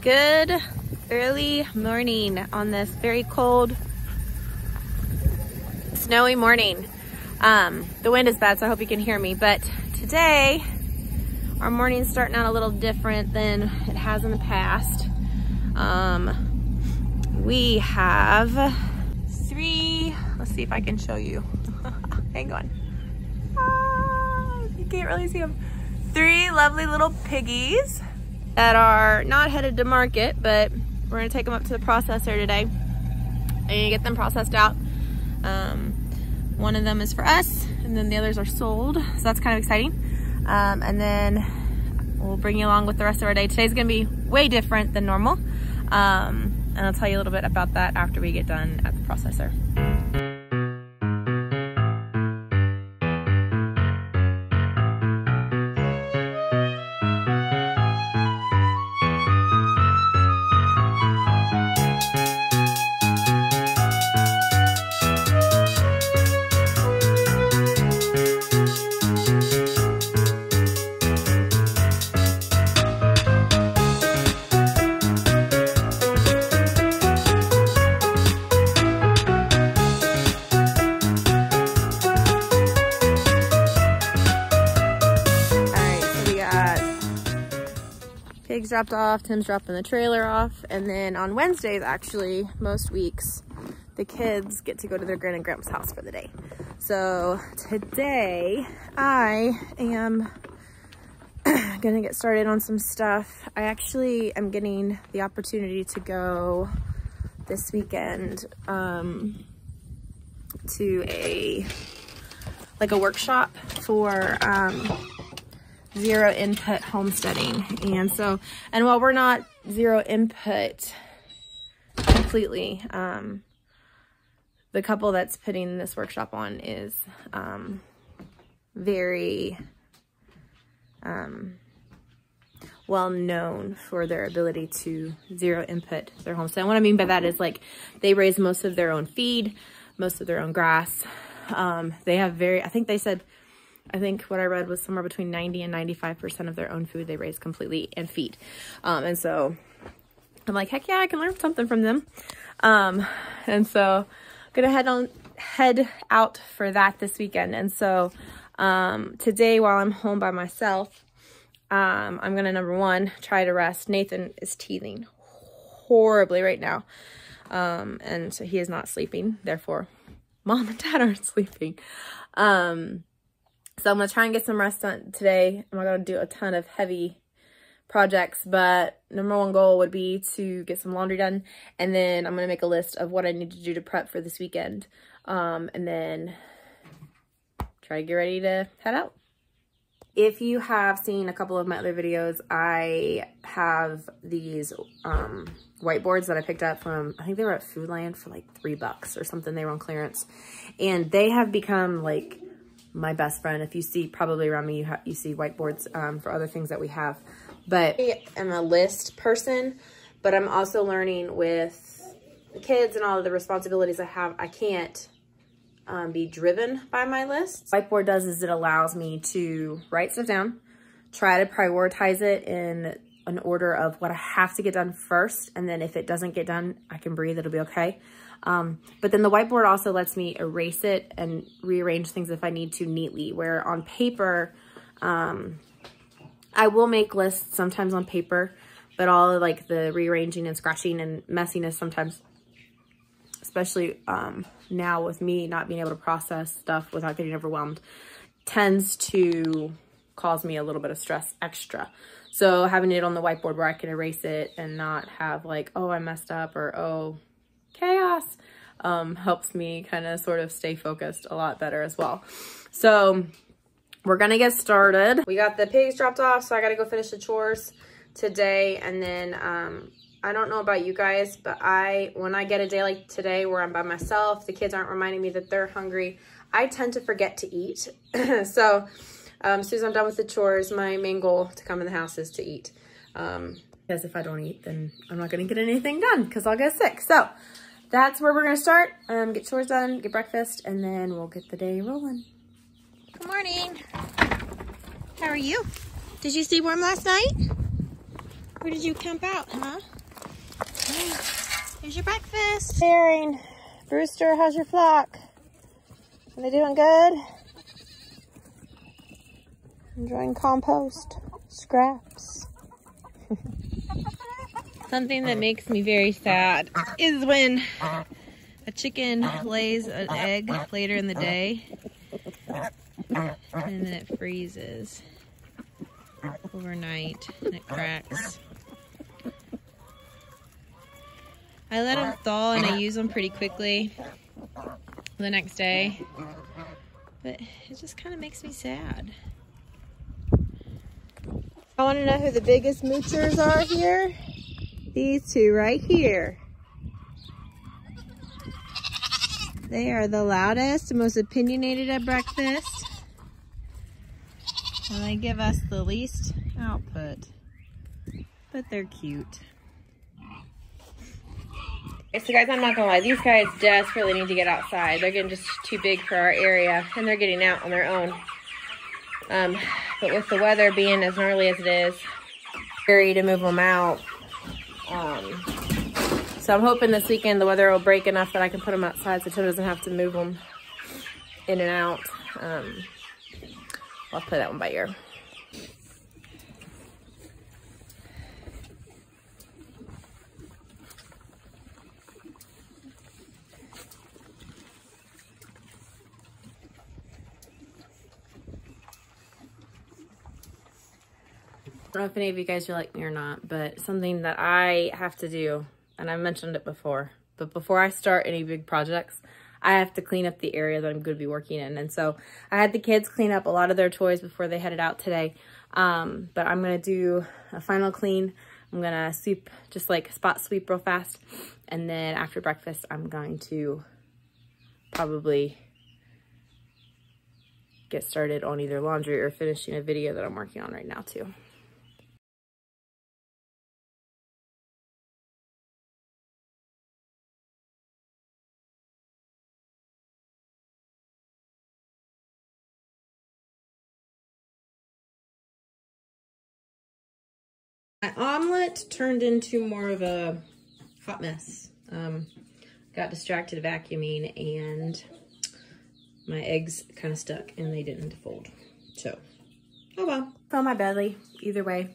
Good early morning on this very cold, snowy morning. The wind is bad, so I hope you can hear me, but today our morning's starting out a little different than it has in the past. We have three, let's see if I can show you. Hang on. You can't really see them. Three lovely little piggies that are not headed to market, but we're gonna take them up to the processor today and get them processed out. One of them is for us, and then the others are sold, so that's kind of exciting. And then we'll bring you along with the rest of our day. Today's gonna be way different than normal, and I'll tell you a little bit about that after we get done at the processor. Pigs dropped off, Tim's dropping the trailer off, and then on Wednesdays, actually, most weeks, the kids get to go to their grand and grandma's house for the day. So today, I am gonna get started on some stuff. I actually am getting the opportunity to go this weekend to a workshop for zero input homesteading. And while we're not zero input completely, the couple that's putting this workshop on is very well known for their ability to zero input their homestead. And what I mean by that is, like, they raise most of their own feed, most of their own grass. They have I think what I read was somewhere between 90 and 95% of their own food they raise completely and feed. And so I'm like, heck yeah, I can learn something from them. And so I'm gonna head out for that this weekend. And so today, while I'm home by myself, I'm gonna, number one, try to rest. Nathan is teething horribly right now. And so he is not sleeping. Therefore, mom and dad aren't sleeping. So I'm gonna try and get some rest done today. I'm not gonna do a ton of heavy projects, but number one goal would be to get some laundry done. And then I'm gonna make a list of what I need to do to prep for this weekend. And then try to get ready to head out. If you have seen a couple of my other videos, I have these whiteboards that I picked up from, I think they were at Foodland for like $3 or something. They were on clearance. And they have become like my best friend. If you see probably around me, you see whiteboards for other things that we have. But I am a list person, but I'm also learning with the kids and all of the responsibilities I have. I can't be driven by my lists. Whiteboard does is it allows me to write stuff down, try to prioritize it in an order of what I have to get done first. And then if it doesn't get done, I can breathe, it'll be okay. But then the whiteboard also lets me erase it and rearrange things if I need to neatly, where on paper, I will make lists sometimes on paper, but all of like the rearranging and scratching and messiness sometimes, especially now with me not being able to process stuff without getting overwhelmed, tends to cause me a little bit of stress extra. So having it on the whiteboard where I can erase it and not have like, oh, I messed up, or oh, chaos, helps me kind of sort of stay focused a lot better as well. So we're gonna get started. We got the pigs dropped off, so I gotta go finish the chores today. And then I don't know about you guys, but when I get a day like today where I'm by myself, the kids aren't reminding me that they're hungry, I tend to forget to eat. So as soon as I'm done with the chores, my main goal to come in the house is to eat. Because if I don't eat, then I'm not gonna get anything done because I'll get sick. So that's where we're gonna start. Get chores done, get breakfast, and then we'll get the day rolling. Good morning. How are you? Did you sleep warm last night? Where did you camp out, huh? Here's your breakfast. Sharing. Brewster, how's your flock? Are they doing good? Enjoying compost, scraps. Something that makes me very sad is when a chicken lays an egg later in the day and then it freezes overnight and it cracks. I let them thaw and I use them pretty quickly the next day, but it just kind of makes me sad. I want to know who the biggest moochers are here. These two right here. They are the loudest and most opinionated at breakfast. And they give us the least output, but they're cute. So guys, I'm not gonna lie, these guys desperately need to get outside. They're getting just too big for our area and they're getting out on their own. But with the weather being as gnarly as it is, scary to move them out. So I'm hoping this weekend the weather will break enough that I can put them outside so Tim doesn't have to move them in and out. I'll play that one by ear. I don't know if any of you guys are like me or not, but something that I have to do, and I've mentioned it before, but before I start any big projects, I have to clean up the area that I'm going to be working in. And so I had the kids clean up a lot of their toys before they headed out today. But I'm going to do a final clean. I'm going to sweep, just like spot sweep real fast. And then after breakfast, I'm going to probably get started on either laundry or finishing a video that I'm working on right now too. My omelet turned into more of a hot mess. Got distracted vacuuming and my eggs kind of stuck and they didn't fold. So, oh well. Fell my belly, either way.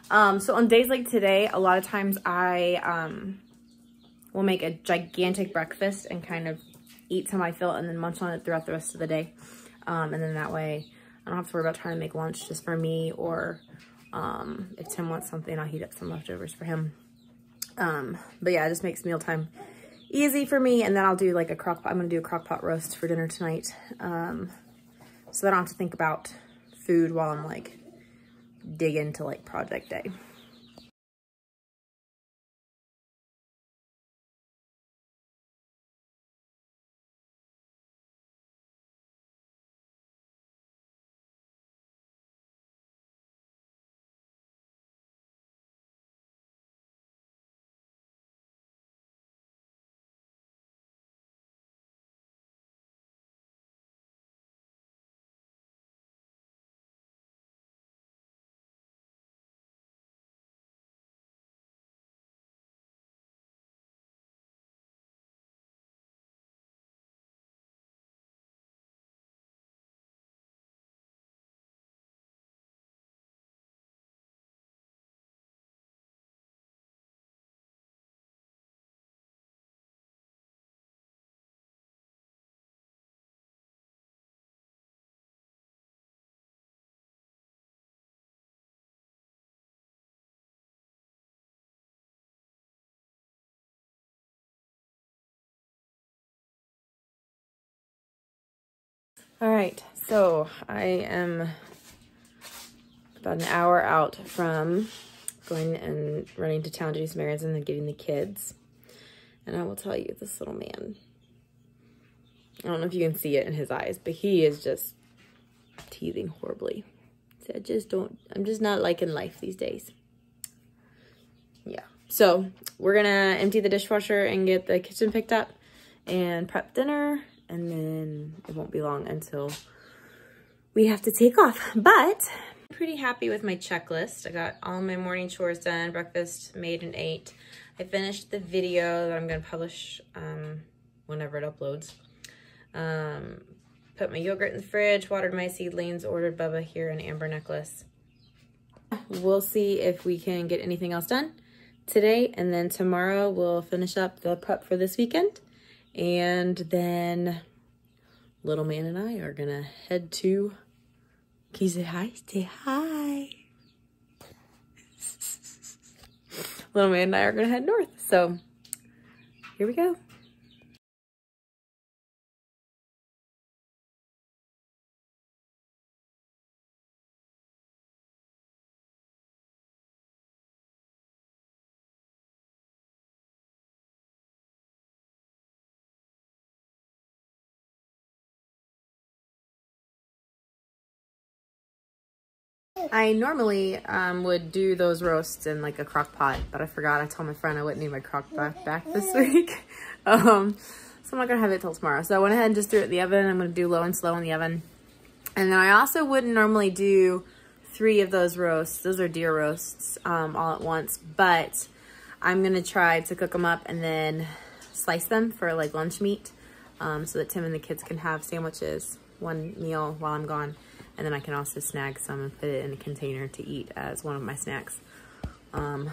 So on days like today, a lot of times I will make a gigantic breakfast and kind of eat till I fill it and then munch on it throughout the rest of the day. And then that way I don't have to worry about trying to make lunch just for me, or if Tim wants something, I'll heat up some leftovers for him. But yeah, it just makes mealtime easy for me. And then I'll do like a crock pot. I'm gonna do a crock pot roast for dinner tonight. So I don't have to think about food while I'm like dig into like project day. All right, so I am about an hour out from going and running to town to do some errands and then getting the kids. And I will tell you, this little man, I don't know if you can see it in his eyes, but he is just teething horribly. So I'm just not liking life these days. Yeah, so we're gonna empty the dishwasher and get the kitchen picked up and prep dinner. And then it won't be long until we have to take off. But pretty happy with my checklist. I got all my morning chores done, breakfast made and ate. I finished the video that I'm gonna publish whenever it uploads. Put my yogurt in the fridge, watered my seedlings, ordered Bubba here an amber necklace. We'll see if we can get anything else done today, and then tomorrow we'll finish up the prep for this weekend. And then little man and I are gonna head to, can you say hi? Say hi. Little man and I are gonna head north. So here we go. I normally would do those roasts in like a crock pot, but I forgot. I told my friend I wouldn't need my crock pot back this week. So I'm not gonna have it till tomorrow. So I went ahead and just threw it in the oven. I'm gonna do low and slow in the oven. And then I also wouldn't normally do 3 of those roasts. Those are deer roasts all at once, but I'm gonna try to cook them up and then slice them for like lunch meat so that Tim and the kids can have sandwiches, one meal while I'm gone. And then I can also snag some and put it in a container to eat as one of my snacks on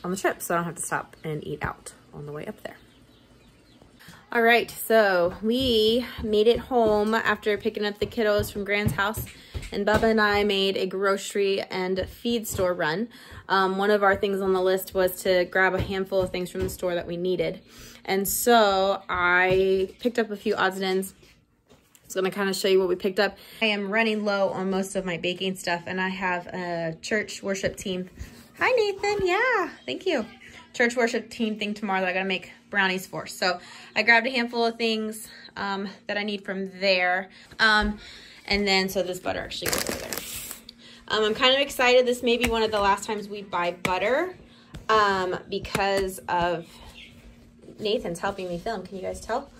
the trip, so I don't have to stop and eat out on the way up there. All right, so we made it home after picking up the kiddos from Grand's house, and Bubba and I made a grocery and feed store run. One of our things on the list was to grab a handful of things from the store that we needed. And so I picked up a few odds and ends. So I'm gonna kind of show you what we picked up. I am running low on most of my baking stuff, and I have a church worship team. Hi, Nathan. Yeah, thank you. Church worship team thing tomorrow that I gotta make brownies for. So I grabbed a handful of things that I need from there. And then, so this butter actually goes over there. I'm kind of excited. This may be one of the last times we buy butter because of Nathan's helping me film. Can you guys tell?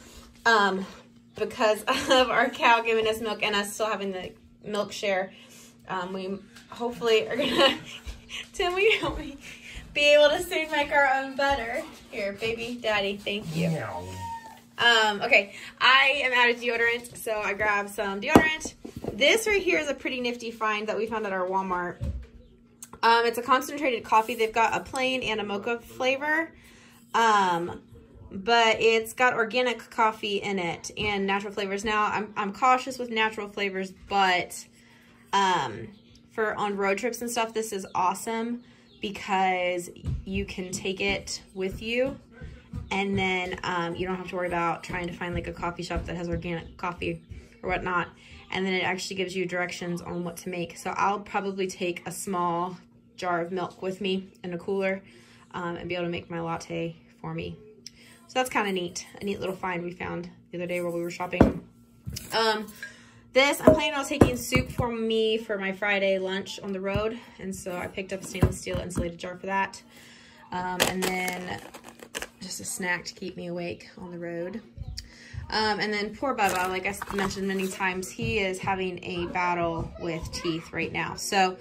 Because of our cow giving us milk and us still having the milk share, we hopefully are gonna, Tim, will you help me, be able to soon make our own butter. Here, baby, daddy, thank you. Okay, I am out of deodorant, so I grabbed some deodorant. This right here is a pretty nifty find that we found at our Walmart. It's a concentrated coffee. They've got a plain and a mocha flavor. But it's got organic coffee in it and natural flavors. Now, I'm cautious with natural flavors, but for on road trips and stuff, this is awesome because you can take it with you, and then you don't have to worry about trying to find like a coffee shop that has organic coffee or whatnot. And then it actually gives you directions on what to make. So I'll probably take a small jar of milk with me in a cooler and be able to make my latte for me. So that's kind of neat. A neat little find we found the other day while we were shopping. I'm planning on taking soup for me for my Friday lunch on the road. And so I picked up a stainless steel insulated jar for that. And then just a snack to keep me awake on the road. And then poor Bubba, like I mentioned many times, he is having a battle with teeth right now. So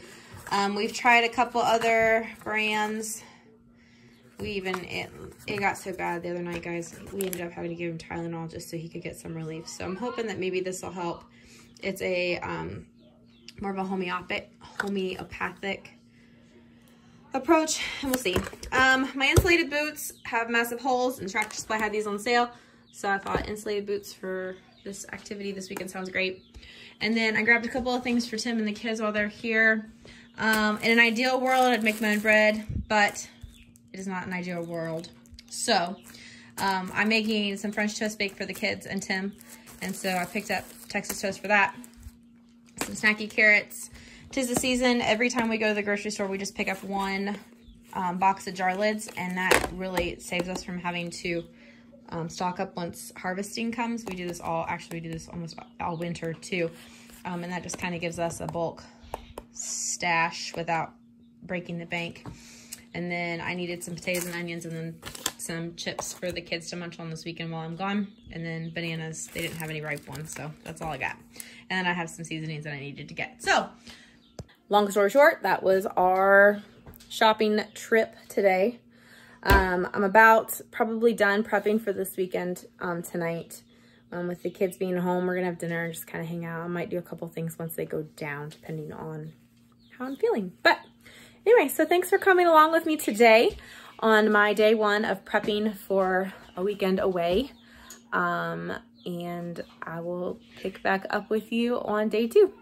we've tried a couple other brands. It got so bad the other night, guys, we ended up having to give him Tylenol just so he could get some relief. So I'm hoping that maybe this will help. It's a more of a homeopathic approach, and we'll see. My insulated boots have massive holes, and Tractor Supply had these on sale. So I thought insulated boots for this activity this weekend sounds great. And then I grabbed a couple of things for Tim and the kids while they're here. In an ideal world, I'd make my own bread, but it is not an ideal world. So I'm making some French toast bake for the kids and Tim. And so I picked up Texas toast for that. Some snacky carrots. 'Tis the season. Every time we go to the grocery store, we just pick up one box of jar lids. And that really saves us from having to stock up once harvesting comes. We do this almost all winter too. And that just kind of gives us a bulk stash without breaking the bank. And then I needed some potatoes and onions and then some chips for the kids to munch on this weekend while I'm gone. And then bananas, they didn't have any ripe ones, so that's all I got. And then I have some seasonings that I needed to get. So long story short, that was our shopping trip today. I'm about probably done prepping for this weekend tonight. With the kids being home, we're gonna have dinner and just kind of hang out. I might do a couple things once they go down, depending on how I'm feeling. But anyway, so thanks for coming along with me today on my day one of prepping for a weekend away. And I will pick back up with you on day two.